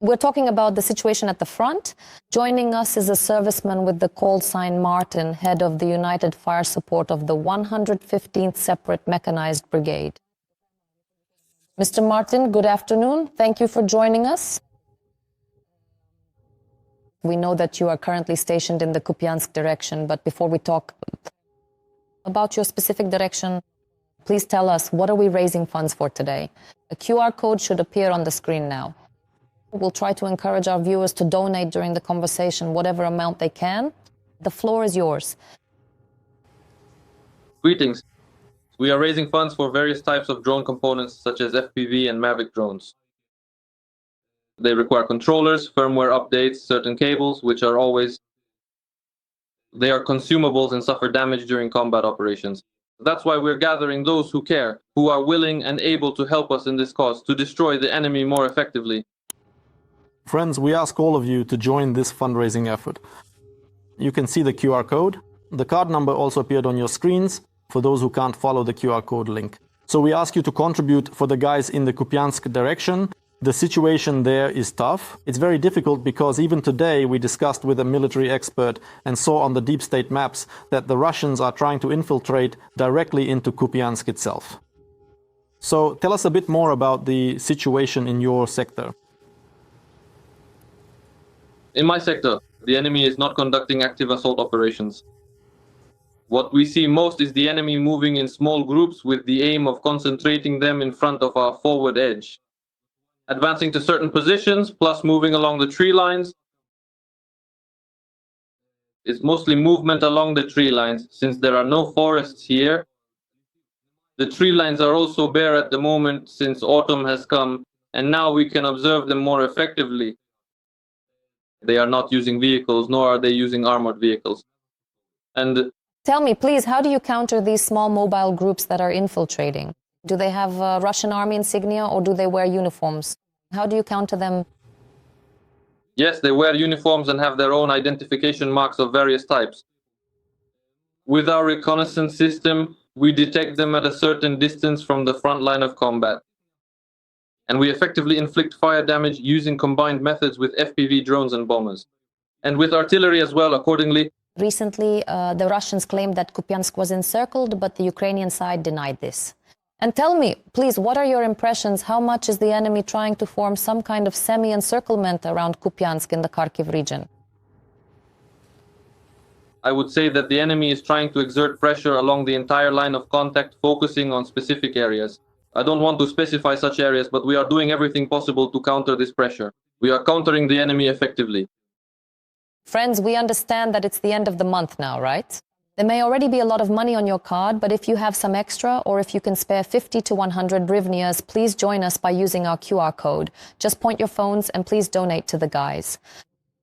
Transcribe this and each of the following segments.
We're talking about the situation at the front. Joining us is a serviceman with the call sign Martin, head of the United Fire Support of the 115th Separate Mechanized Brigade. Mr. Martin, good afternoon. Thank you for joining us. We know that you are currently stationed in the Kupiansk direction, but before we talk about your specific direction, please tell us, what are we raising funds for today? A QR code should appear on the screen now. We'll try to encourage our viewers to donate during the conversation, whatever amount they can. The floor is yours. Greetings. We are raising funds for various types of drone components such as FPV and Mavic drones. They require controllers, firmware updates, certain cables, which are they are consumables and suffer damage during combat operations. That's why we're gathering those who care, who are willing and able to help us in this cause to destroy the enemy more effectively. Friends, we ask all of you to join this fundraising effort. You can see the QR code. The card number also appeared on your screens for those who can't follow the QR code link. So we ask you to contribute for the guys in the Kupiansk direction. The situation there is tough. It's very difficult because even today we discussed with a military expert and saw on the deep state maps that the Russians are trying to infiltrate directly into Kupiansk itself. So tell us a bit more about the situation in your sector. In my sector, the enemy is not conducting active assault operations. What we see most is the enemy moving in small groups with the aim of concentrating them in front of our forward edge, advancing to certain positions, plus moving along the tree lines. It's mostly movement along the tree lines, since there are no forests here. The tree lines are also bare at the moment since autumn has come, and now we can observe them more effectively. They are not using vehicles, nor are they using armored vehicles. And tell me, please, how do you counter these small mobile groups that are infiltrating? Do they have Russian army insignia or do they wear uniforms? How do you counter them? Yes, they wear uniforms and have their own identification marks of various types. With our reconnaissance system, we detect them at a certain distance from the front line of combat. And we effectively inflict fire damage using combined methods with FPV drones and bombers. And with artillery as well, accordingly. Recently, the Russians claimed that Kupiansk was encircled, but the Ukrainian side denied this. And tell me, please, what are your impressions? How much is the enemy trying to form some kind of semi-encirclement around Kupiansk in the Kharkiv region? I would say that the enemy is trying to exert pressure along the entire line of contact, focusing on specific areas. I don't want to specify such areas, but we are doing everything possible to counter this pressure. We are countering the enemy effectively. Friends, we understand that it's the end of the month now, right? There may already be a lot of money on your card, but if you have some extra or if you can spare 50 to 100 hryvnias, please join us by using our QR code. Just point your phones and please donate to the guys.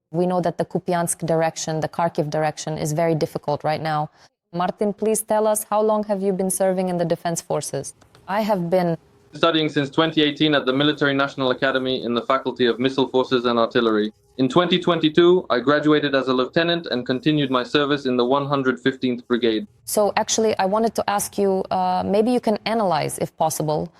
We know that the Kupiansk direction, the Kharkiv direction is very difficult right now. Martin, please tell us, how long have you been serving in the defense forces? I have been studying since 2018 at the Military National Academy in the Faculty of Missile Forces and Artillery. In 2022, I graduated as a lieutenant and continued my service in the 115th Brigade. So actually, I wanted to ask you, maybe you can analyze, if possible,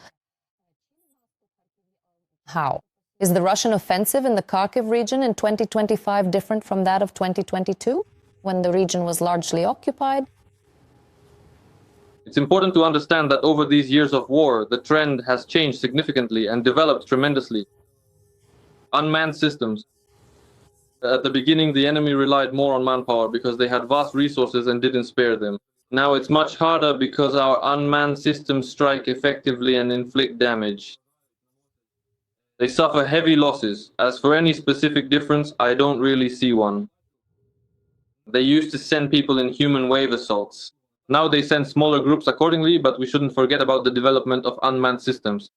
how? Is the Russian offensive in the Kharkiv region in 2025 different from that of 2022, when the region was largely occupied? It's important to understand that over these years of war, the trend has changed significantly and developed tremendously. Unmanned systems. At the beginning, the enemy relied more on manpower because they had vast resources and didn't spare them. Now it's much harder because our unmanned systems strike effectively and inflict damage. They suffer heavy losses. As for any specific difference, I don't really see one. They used to send people in human wave assaults. Now they send smaller groups accordingly, but we shouldn't forget about the development of unmanned systems.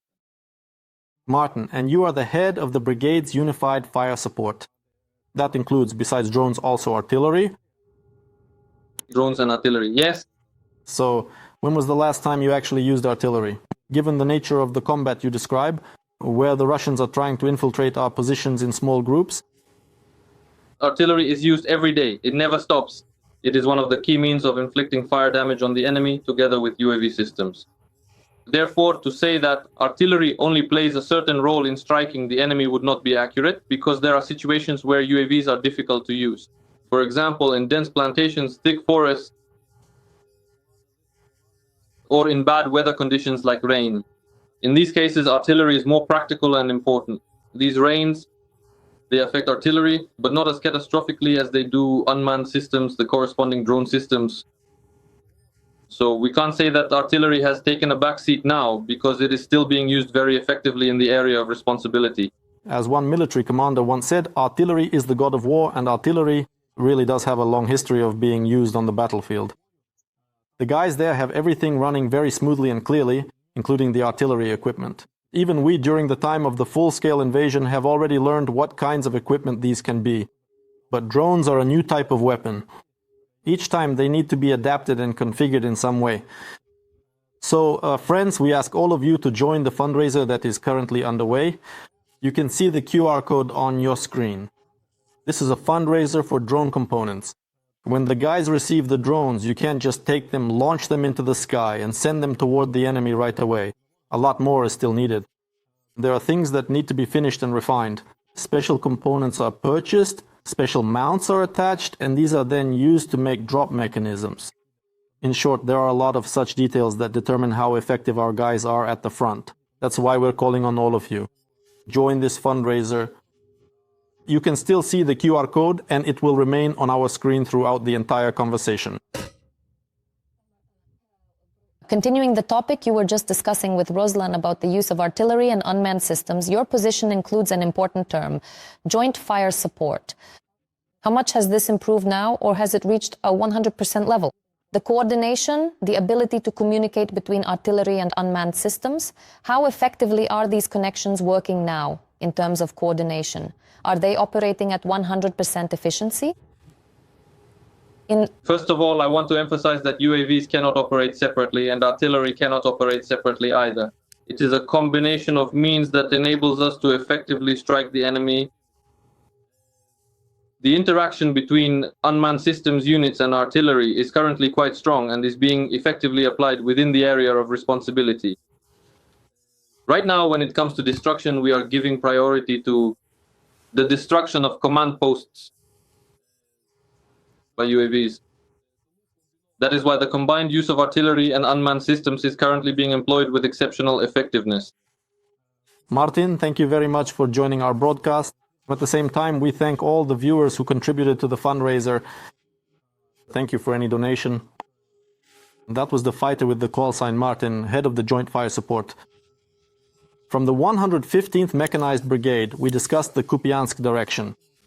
Martin, and you are the head of the brigade's unified fire support. That includes, besides drones, also artillery? Drones and artillery, yes. So, when was the last time you actually used artillery? Given the nature of the combat you describe, where the Russians are trying to infiltrate our positions in small groups? Artillery is used every day. It never stops. It is one of the key means of inflicting fire damage on the enemy, together with UAV systems. Therefore, to say that artillery only plays a certain role in striking the enemy would not be accurate, because there are situations where UAVs are difficult to use. For example, in dense plantations, thick forests, or in bad weather conditions like rain. In these cases, artillery is more practical and important. These rains, they affect artillery, but not as catastrophically as they do unmanned systems, the corresponding drone systems. So we can't say that artillery has taken a backseat now, because it is still being used very effectively in the area of responsibility. As one military commander once said, artillery is the god of war, and artillery really does have a long history of being used on the battlefield. The guys there have everything running very smoothly and clearly, including the artillery equipment. Even we, during the time of the full-scale invasion, have already learned what kinds of equipment these can be. But drones are a new type of weapon. Each time they need to be adapted and configured in some way. So, friends, we ask all of you to join the fundraiser that is currently underway. You can see the QR code on your screen. This is a fundraiser for drone components. When the guys receive the drones, you can't just take them, launch them into the sky, and send them toward the enemy right away. A lot more is still needed. There are things that need to be finished and refined. Special components are purchased, special mounts are attached, and these are then used to make drop mechanisms. In short, there are a lot of such details that determine how effective our guys are at the front. That's why we're calling on all of you. Join this fundraiser. You can still see the QR code, and it will remain on our screen throughout the entire conversation. Continuing the topic you were just discussing with Ruslan about the use of artillery and unmanned systems, your position includes an important term, joint fire support. How much has this improved now, or has it reached a 100% level? The coordination, the ability to communicate between artillery and unmanned systems, how effectively are these connections working now in terms of coordination? Are they operating at 100% efficiency? First of all, I want to emphasize that UAVs cannot operate separately, and artillery cannot operate separately either. It is a combination of means that enables us to effectively strike the enemy. The interaction between unmanned systems units and artillery is currently quite strong and is being effectively applied within the area of responsibility. Right now, when it comes to destruction, we are giving priority to the destruction of command posts by UAVs. That is why the combined use of artillery and unmanned systems is currently being employed with exceptional effectiveness. Martin, thank you very much for joining our broadcast. At the same time, we thank all the viewers who contributed to the fundraiser. Thank you for any donation. That was the fighter with the call sign Martin, head of the Joint Fire Support. From the 115th Mechanized Brigade, we discussed the Kupiansk direction.